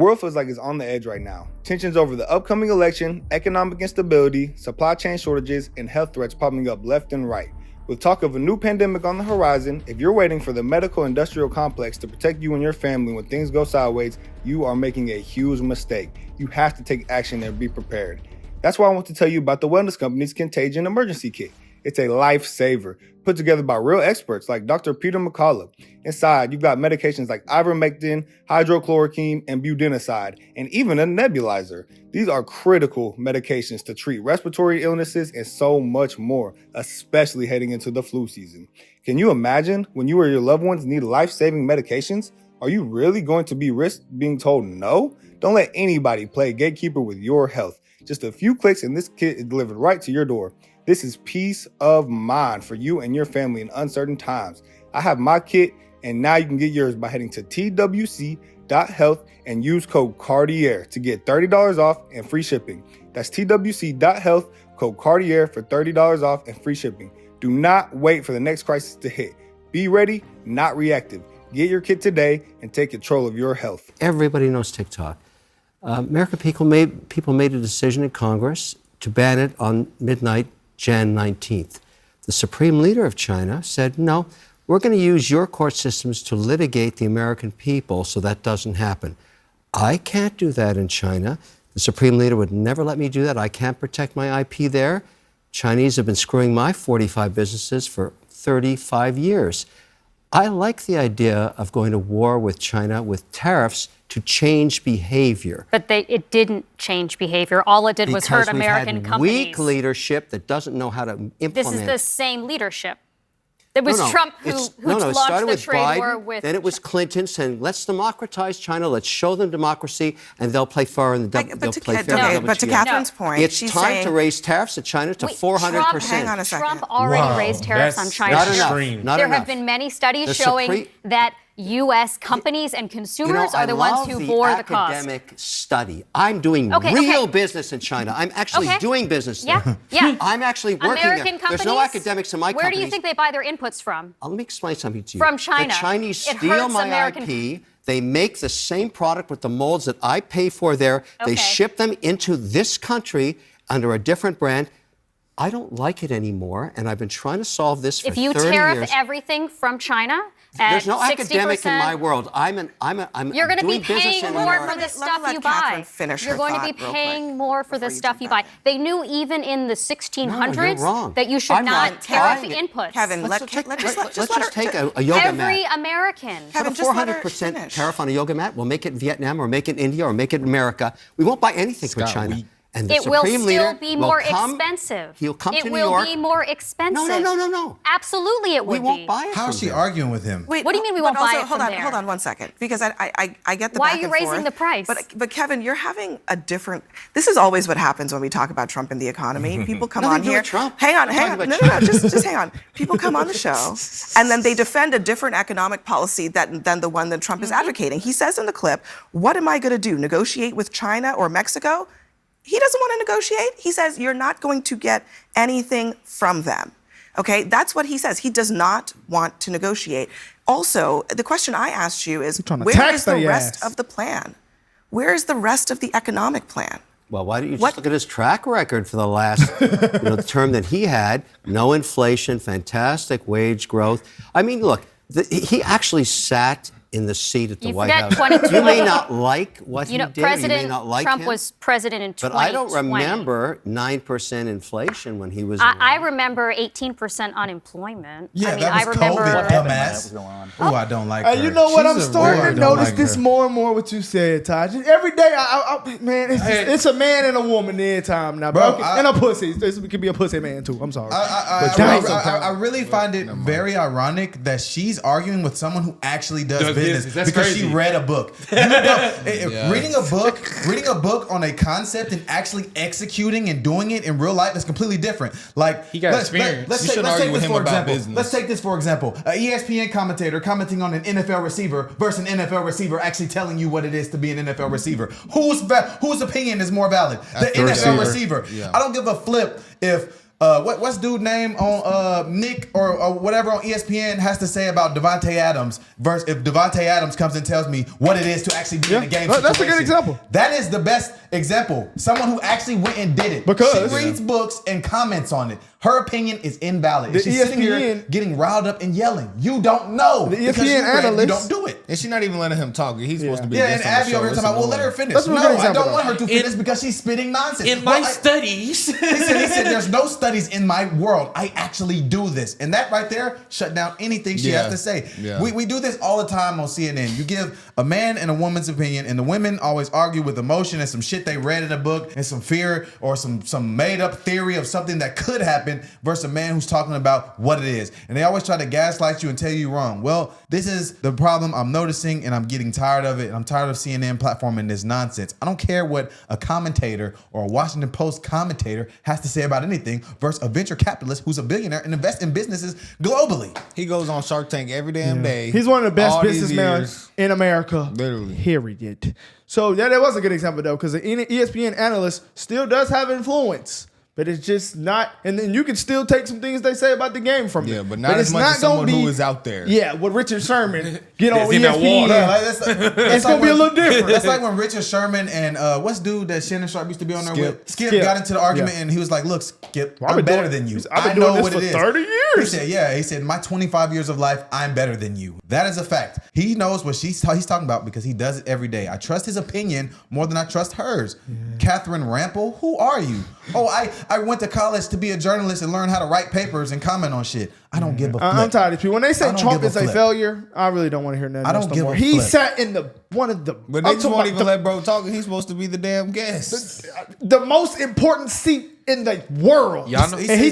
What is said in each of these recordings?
world feels like it's on the edge right now. Tensions over the upcoming election, economic instability, supply chain shortages, and health threats popping up left and right. With talk of a new pandemic on the horizon, if you're waiting for the medical industrial complex to protect you and your family when things go sideways, you are making a huge mistake. You have to take action and be prepared. That's why I want to tell you about the wellness company's Contagion Emergency Kit. It's a lifesaver, put together by real experts like Dr. Peter McCullough. Inside, you've got medications like ivermectin, hydrochloroquine, and budesonide, and even a nebulizer. These are critical medications to treat respiratory illnesses and so much more, especially heading into the flu season. Can you imagine when you or your loved ones need life-saving medications? Are you really going to be risked being told no? Don't let anybody play gatekeeper with your health. Just a few clicks and this kit is delivered right to your door. This is peace of mind for you and your family in uncertain times. I have my kit, and now you can get yours by heading to twc.health and use code CARDIER to get $30 off and free shipping. That's twc.health, code CARDIER for $30 off and free shipping. Do not wait for the next crisis to hit. Be ready, not reactive. Get your kit today and take control of your health. Everybody knows TikTok. American people made a decision in Congress to ban it on midnight, Jan 19th. The supreme leader of China said, no, we're going to use your court systems to litigate the American people so that doesn't happen. I can't do that in China. The supreme leader would never let me do that. I can't protect my IP there. Chinese have been screwing my 45 businesses for 35 years. I like the idea of going to war with China with tariffs to change behavior. But it didn't change behavior. All it did was hurt American companies. Weak leadership that doesn't know how to implement. This is the same leadership. It was Trump who launched the trade war with. Then it was Clinton saying, let's democratize China, let's show them democracy, and they'll play fair in the But to Catherine's point, it's time to raise tariffs at China to 400%. Hang on a second. Trump already raised tariffs on China. Not enough. There have been many studies showing that U.S. companies and consumers are the ones who bore the cost. Academic study. I'm doing real business in China. I'm actually doing business there. Yeah. I'm actually working American there. There's no academics in my company. Where do you think they buy their inputs from? Let me explain something to you. From China. The Chinese steal my IP. They make the same product with the molds that I pay for there. They ship them into this country under a different brand. I don't like it anymore, and I've been trying to solve this for 30 years. If you tariff everything from China, there's no 60%, academic in my world. You're going to be paying more for the stuff you buy. You're going to be paying more for the stuff you buy. They knew even in the 1600s that you should not tariff inputs. Kevin, let's just take a yoga mat. Every American. Put a 400% tariff on a yoga mat. We'll make it in Vietnam or make it in India or make it in America. We won't buy anything from China. And the it will Supreme still Leader be more come, expensive. He'll come to New It will York. be more expensive. No. Absolutely it would be. We won't buy it How is she arguing with him? Wait, what do you mean we won't buy it from there? Hold on 1 second. Because I get the Why back are you and raising forth, the price? But Kevin, you're having a different... This is always what happens when we talk about Trump and the economy. People come on here... Trump. Hang on. No, just hang on. People come on the show, and then they defend a different economic policy than the one that Trump is advocating. He says in the clip, what am I going to do, negotiate with China or Mexico? He doesn't want to negotiate. He says you're not going to get anything from them. Okay, that's what he says. He does not want to negotiate. Also, the question I asked you is, where is the rest of the plan? Where is the rest of the economic plan? Well, why don't you just look at his track record for the last term that he had? No inflation, fantastic wage growth. I mean, look, he actually sat in the seat at the White House. You may not like what he did. President you may not like Trump him, was president in 2020. But I don't remember 9% inflation when he was I remember 18% unemployment. Yeah, I mean, that was I remember COVID, dumbass. Oh, I don't like her. You know what? I'm starting to notice like this more and more what you said, Ty. Just every day, man, it's a man and a woman every time now, bro. And a pussy. This could be a pussy man, too. I'm sorry. I really find it very ironic that she's arguing with someone who actually does business because crazy. she read a book. Reading a book on a concept and actually executing and doing it in real life is completely different. Like, he got experience. Let's take this for example. An ESPN commentator commenting on an NFL receiver versus an NFL receiver actually telling you what it is to be an NFL receiver. Whose opinion is more valid? The NFL receiver. Yeah. I don't give a flip if what's dude name on Nick or whatever on ESPN has to say about Devontae Adams versus if Devontae Adams comes and tells me what it is to actually be in a game situation. That's a good example. That is the best example. Someone who actually went and did it. Because she reads books and comments on it. Her opinion is invalid. The She's sitting here getting riled up and yelling. You don't know. The because ESPN analyst, you don't do it. And she's not even letting him talk. He's supposed to be. Yeah, and Abby over here talking about, well, let her finish. That's a No, good I example, don't want her to finish because she's spitting nonsense. In my studies. He said, there's no studies in my world. I actually do this. And that right there shut down anything she has to say. Yeah. We do this all the time on CNN. You give a man and a woman's opinion, and the women always argue with emotion and some shit they read in a book and some fear or some made up theory of something that could happen versus a man who's talking about what it is. And they always try to gaslight you and tell you you're wrong. Well, this is the problem I'm noticing, and I'm getting tired of it. And I'm tired of CNN platforming this nonsense. I don't care what a commentator or a Washington Post commentator has to say about anything versus a venture capitalist who's a billionaire and invests in businesses globally. He goes on Shark Tank every damn day. He's one of the best all these businessmen years. in America. Literally. Period. So that was a good example though, because the ESPN analyst still does have influence. But it's just not, and then you can still take some things they say about the game from it. Yeah, but not as much as someone who is out there. Yeah, with Richard Sherman, get on in that ESPN. water. Yeah, like, it's It's like gonna be a little different. That's like when Richard Sherman and what's dude that Shannon Sharp used to be on there with? Skip got into the argument and he was like, "Look, Skip, I'm better than you. I've been I doing know this what for it is." 30 years. He said, my 25 years of life, I'm better than you. That is a fact. He knows what he's talking about because he does it every day. I trust his opinion more than I trust hers. Catherine Rampel, who are you? Oh, I went to college to be a journalist and learn how to write papers and comment on shit. I don't give a flip. I'm tired of these people. When they say I don't Trump give is a a flip. failure, I really don't want to hear nothing I don't else no give more. a He flip. sat in one of the. But they I'm just talking won't about even let bro talk, and he's supposed to be the damn guest. the most important seat in the world. Y'all know- He And says he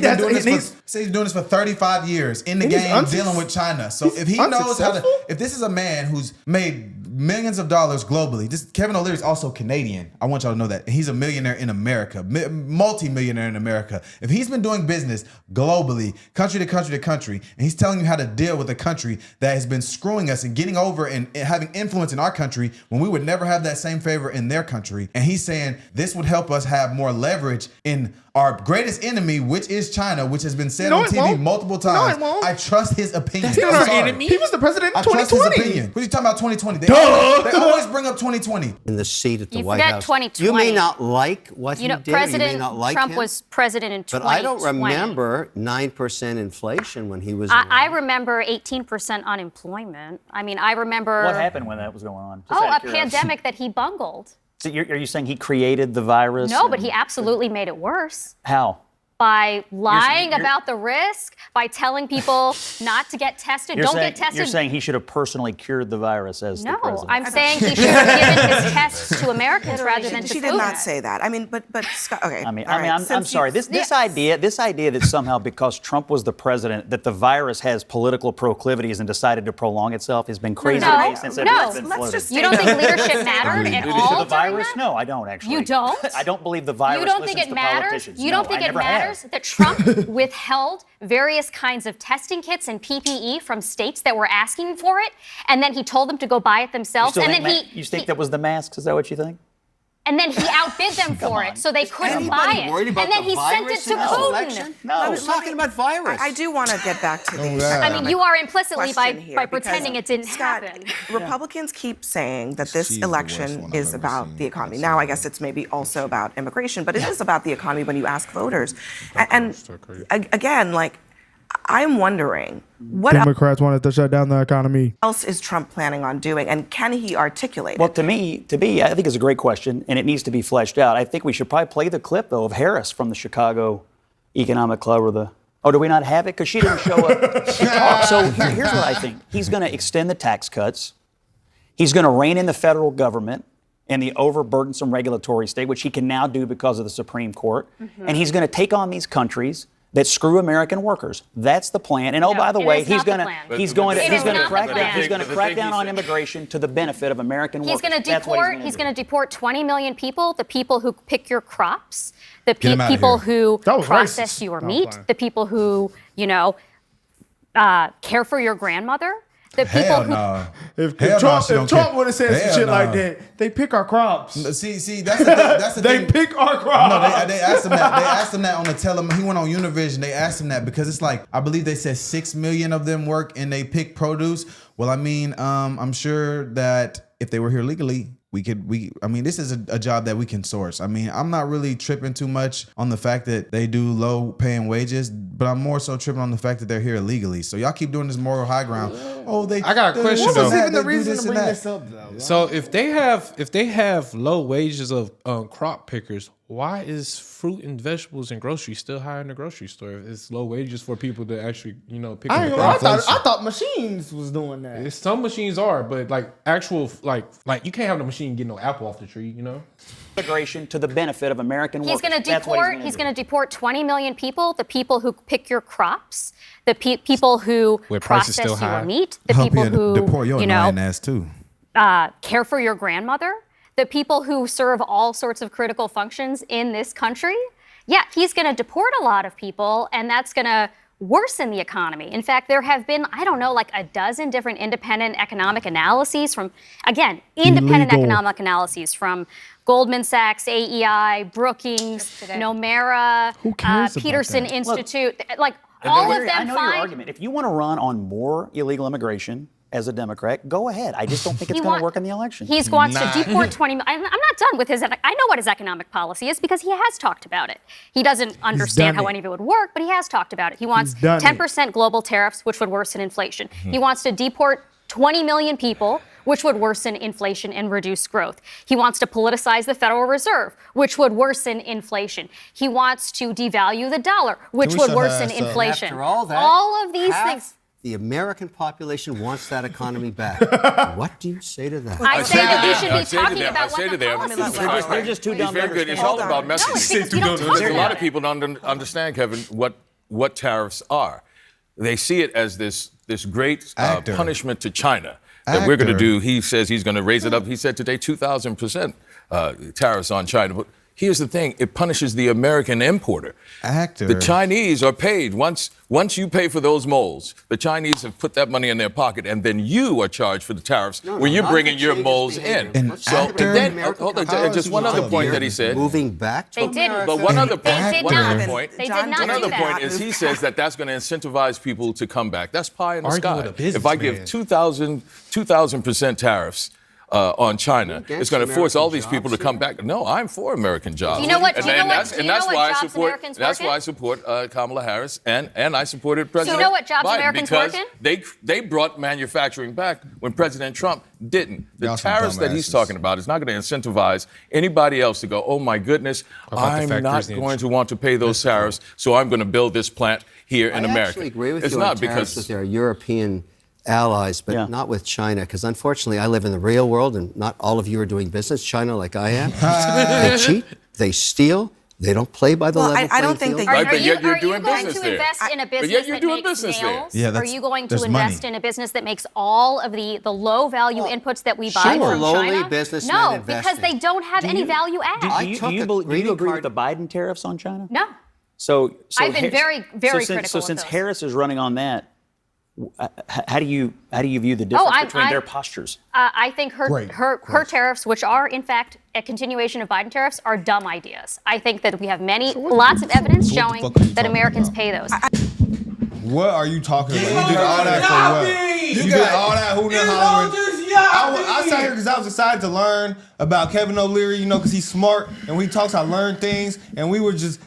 he's doing this for 35 years in the And he's game dealing with China. So if he knows how to, unsuccessful? if this is a man who's made millions of dollars globally, Kevin O'Leary is also Canadian. I want y'all to know that. And he's a millionaire in America, multi-millionaire in America. If he's been doing business globally, country to country to country, and he's telling you how to deal with a country that has been screwing us and getting over and having influence in our country when we would never have that same favor in their country. And he's saying this would help us have more leverage in our greatest enemy, which is China, which has been said No, on it TV won't. multiple No, times. it won't. I trust his opinion. That's not I'm our sorry. enemy. He was the president in I trust his 2020. opinion. What are you talking about 2020? They always bring up 2020. In the seat at the You White forget House. 2020. You may not like what he did, or you may President not like Trump him, was president in 2020. but I don't remember 9% inflation when he was I around. remember 18% unemployment. I mean, I remember. What happened when that was going on? Just Oh, out a of curiosity. pandemic that he bungled. So are you saying he created the virus? No, but and- he absolutely made it worse. How? By lying you're- about the risk, by telling people not to get tested. Don't get tested. You're saying he should have personally cured the virus as the No, president. I'm saying he should have given his tests to Americans rather than to She Putin. did not say that. I mean, but Scott, okay. I mean, all right, I'm since sorry. you- This idea that somehow because Trump was the president, that the virus has political proclivities and decided to prolong itself has been crazy to me since it's been let's floated. just You don't say think that. leadership mattered at Due all to the during virus? that? No, I don't actually. You don't? I don't believe the virus You don't think listens it to matters? politicians. You No, don't think I it never have. matters that Trump withheld various kinds of testing kits and PPE from states that were asking for it, and then he told them to go buy it themselves, You and think then you think that was the masks? Is that what you think? and then he outbid them for it, so they couldn't buy Anybody it. worried about And then the he sent it virus to in this Putin. election? No. I was talking about virus. I do want to get back to the. I mean, you are implicitly by question here, pretending it because, didn't Scott, happen. Republicans keep saying that this She's the worst election one I've is ever about seen. the economy. Now, I guess it's maybe also about immigration, but it is about the economy when you ask voters. And again, like, I'm wondering what Democrats wanted to shut down the economy. else is Trump planning on doing, and can he articulate Well, it? to me, I think it's a great question, and it needs to be fleshed out. I think we should probably play the clip, though, of Harris from the Chicago Economic Club or the. Oh, do we not have it? Because she didn't show up. So here's what I think. He's going to extend the tax cuts. He's going to rein in the federal government and the overburdensome regulatory state, which he can now do because of the Supreme Court. And he's going to take on these countries that screw American workers. That's the plan. And oh, No, by the it way, is he's not the going to plan. he's going to It he's is going to not the crack plan. down. He's going to But the crack thing down he on said- immigration to the benefit of American workers. He's going to That's what deport. He's going to deport 20 million people. The people who pick your crops, the him outta people here. who That was process racist. your No, I'm meat, playing. the people who care for your grandmother. The people who If Trump would have said some shit like that, they pick our crops. See, that's the They thing. pick our crops. No, they asked him that. They asked him that on the he went on Univision. They asked him that because it's like, I believe they said 6 million of them work and they pick produce. Well, I mean, I'm sure that if they were here legally, this is a job that we can source. I mean, I'm not really tripping too much on the fact that they do low paying wages, but I'm more so tripping on the fact that they're here illegally. So y'all keep doing this moral high ground. I got a question though. What was even the reason to bring this up though? So if they have low wages of crop pickers, why is fruit and vegetables and groceries still higher in the grocery store? If it's low wages for people to actually, pick up the crops. I thought machines was doing that. Some machines are, but like actual like you can't have the machine get no apple off the tree, Immigration to the benefit of American workers. He's going to deport 20 million people, the people who pick your crops, the people who process your meat, the people who deport your annoying ass too. Care for your grandmother, the people who serve all sorts of critical functions in this country. Yeah, he's going to deport a lot of people, and that's going to worsen the economy. In fact, there have been, like a dozen different independent economic analyses from economic analyses from Goldman Sachs, AEI, Brookings, Nomura, Peterson Institute. All of them I know your argument. If you want to run on more illegal immigration as a Democrat, go ahead. I just don't think it's going to work in the election. He wants to deport 20 million. I'm not done with his. I know what his economic policy is because he has talked about it. He doesn't understand how any of it would work, but he has talked about it. He wants 10% global tariffs, which would worsen inflation. He wants to deport 20 million people, which would worsen inflation and reduce growth. He wants to politicize the Federal Reserve, which would worsen inflation. He wants to devalue the dollar, which would worsen inflation. After all that, all of these things. The American population wants that economy back. What do you say to that? I say that we should be talking about what the policies are. They're just too dumb to understand. It's all about messaging. A lot of people don't understand, Kevin, what tariffs are. They see it as this great punishment to China that we're going to do. He says he's going to raise it up. He said today 2,000% tariffs on China. But here's the thing. It punishes the American importer. The Chinese are paid. Once you pay for those molds, the Chinese have put that money in their pocket, and then you are charged for the tariffs when you're bringing your molds in. And hold on, just one other point that he said. Moving back to America. But one other point. They did not One do other that. point is he says that's going to incentivize people to come back. That's pie in the Arguing sky. with a businessman. If I give 2,000% tariffs on China, it's going to force all these people to come back. No, I'm for American jobs. Do you know what? That's why I support Kamala Harris and I supported President Biden. Do you know what jobs Americans work in? Because they brought manufacturing back when President Trump didn't. The tariffs that he's talking about is not going to incentivize anybody else to go, oh my goodness, I'm not going to want to pay those tariffs, so I'm going to build this plant here in America. I actually agree with it's you not on tariffs because with their European allies, but not with China, because unfortunately I live in the real world and not all of you are doing business China like I am. They cheat, they steal, they don't play by the level playing field. Are you going to invest in a business that makes nails? Yeah, are you going to invest in a business that makes all of the low value inputs that we buy from China? No, because they don't have any value add. Do you agree with the Biden tariffs on China? No. So I've been very critical. So since Harris is running on that, how do you view the difference between their postures? I think her tariffs, which are in fact a continuation of Biden tariffs, are dumb ideas. I think that we have lots of evidence showing that Americans pay those. What are you talking about? You did all that for what? You did all that hooting and hollering. I sat here because I was excited to learn about Kevin O'Leary, because he's smart, and when he talks, I learn things, and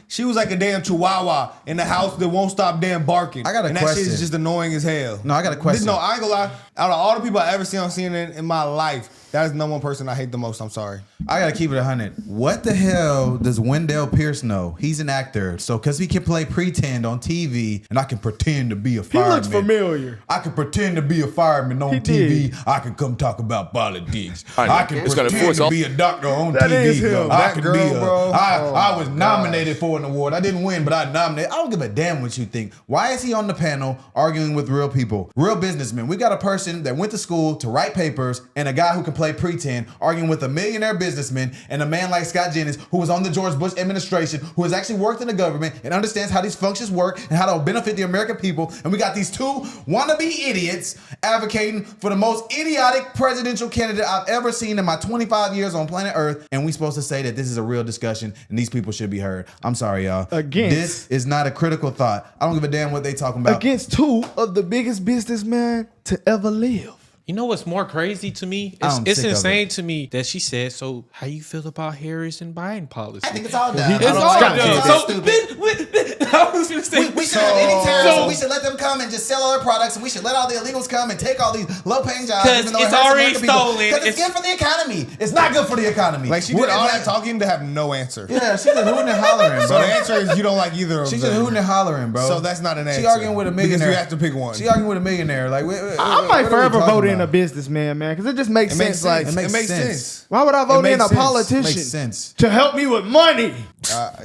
she was like a damn chihuahua in the house that won't stop damn barking. I got a question. And that shit is just annoying as hell. No, I got a question. No, I ain't gonna lie. Out of all the people I ever seen on CNN in my life, that is the one person I hate the most. I'm sorry. I gotta keep it 100. What the hell does Wendell Pierce know? He's an actor, so because he can play pretend on TV, and I can pretend to be a fireman. He looks familiar. I can pretend to be a fireman on TV. I can come talk about politics. I can pretend to be a doctor on that TV. Is him. I can be bro. I was nominated for an award. I didn't win, but I nominated. I don't give a damn what you think. Why is he on the panel arguing with real people, real businessmen? We got a person that went to school to write papers and a guy who can play play pretend, arguing with a millionaire businessman and a man like Scott Jennings, who was on the George Bush administration, who has actually worked in the government and understands how these functions work and how to benefit the American people. And we got these two wannabe idiots advocating for the most idiotic presidential candidate I've ever seen in my 25 years on planet Earth. And we supposed to say that this is a real discussion and these people should be heard. I'm sorry, y'all. This is not a critical thought. I don't give a damn what they talking about. Against two of the biggest businessmen to ever live. You know what's more crazy to me? It's insane to me that she said, so how you feel about Harris and Biden policy? I think it's all dumb. It's all dumb. So stupid. I was gonna say, we should have any tariffs, and we should let them come and just sell all their products, and we should let all the illegals come and take all these low-paying jobs. Because it's already stolen. Because it's good for the economy. It's not good for the economy. Like she did all that talking to have no answer. Yeah, she's just hooting and hollering, bro. So the answer is you don't like either of them. She's just hooting and hollering, bro. So that's not an answer. She arguing with a millionaire. Because you have to pick one. She arguing with a millionaire. Like, I might forever vote in a businessman, man, because it just makes sense. Like, it makes sense. Why would I vote in a politician? Makes sense. To help me with money.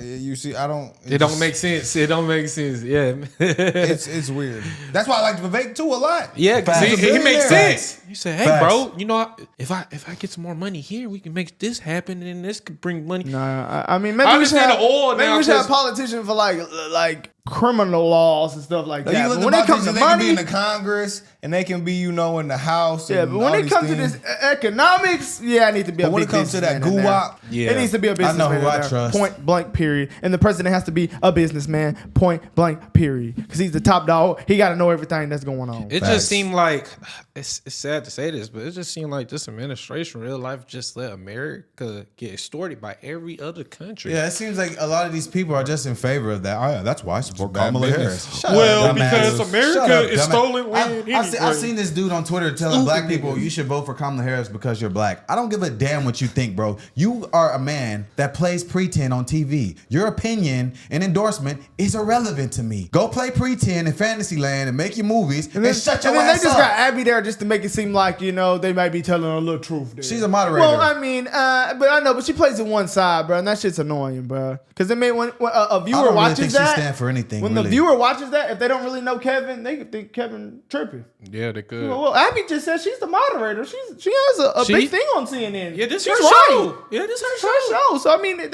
You see, I don't. It don't make sense. It don't make sense. Yeah, it's weird. That's why I like Vivek too a lot. Yeah, because he makes sense. You say, hey, Facts. bro, you know, if I get some more money here, we can make this happen, and this could bring money. Nah, I mean, maybe I we should understand have the oil maybe now, we should have 'cause- politicians for like criminal laws and stuff like that. You But look when at it comes to politicians, they can be money, in the Congress and they can be, in the House. yeah, and but when all it these comes to things. this economics, yeah, I need to be a But when big it comes to that businessman in there. guwap, Yeah. It needs to be a businessman. who in I there. trust. Point blank, period. And the president has to be a businessman. Point blank, period. Because he's the top dog. He got to know everything that's going on. It Facts. just seemed like it's sad to say this, but it just seemed like this administration, real life, just let America get extorted by every other country. Yeah, it seems like a lot of these people are just in favor of that. Oh, yeah, that's why I support bad Kamala business. Harris. Shut Well, up, because dumbass. America Shut up, is dumbass. stolen land I've anyway. seen this dude on Twitter telling black people you should vote for Kamala Harris because you're black. I don't give a damn what you think, bro. You are a man that plays pretend on TV. Your opinion and endorsement is irrelevant to me. Go play pretend in Fantasyland and make your movies and, shut your and then ass they just up. got Abby there just to make it seem like, they might be telling a little truth there. She's a moderator. Well, I mean, but I know, but she plays it one side, bro, and that shit's annoying, bro. Because when a viewer really watches think she that, stand for anything, when really. the viewer watches that, if they don't really know Kevin, they could think Kevin tripping. Yeah, they could. Well, Abby just said she's the moderator. She has a She- big thing on CNN. Yeah, this She's her right. show. Yeah, this It's her her show. show. So I mean, they need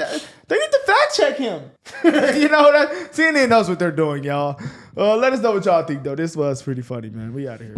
to fact check him. That CNN knows what they're doing, y'all. Let us know what y'all think, though. This was pretty funny, man. We out of here.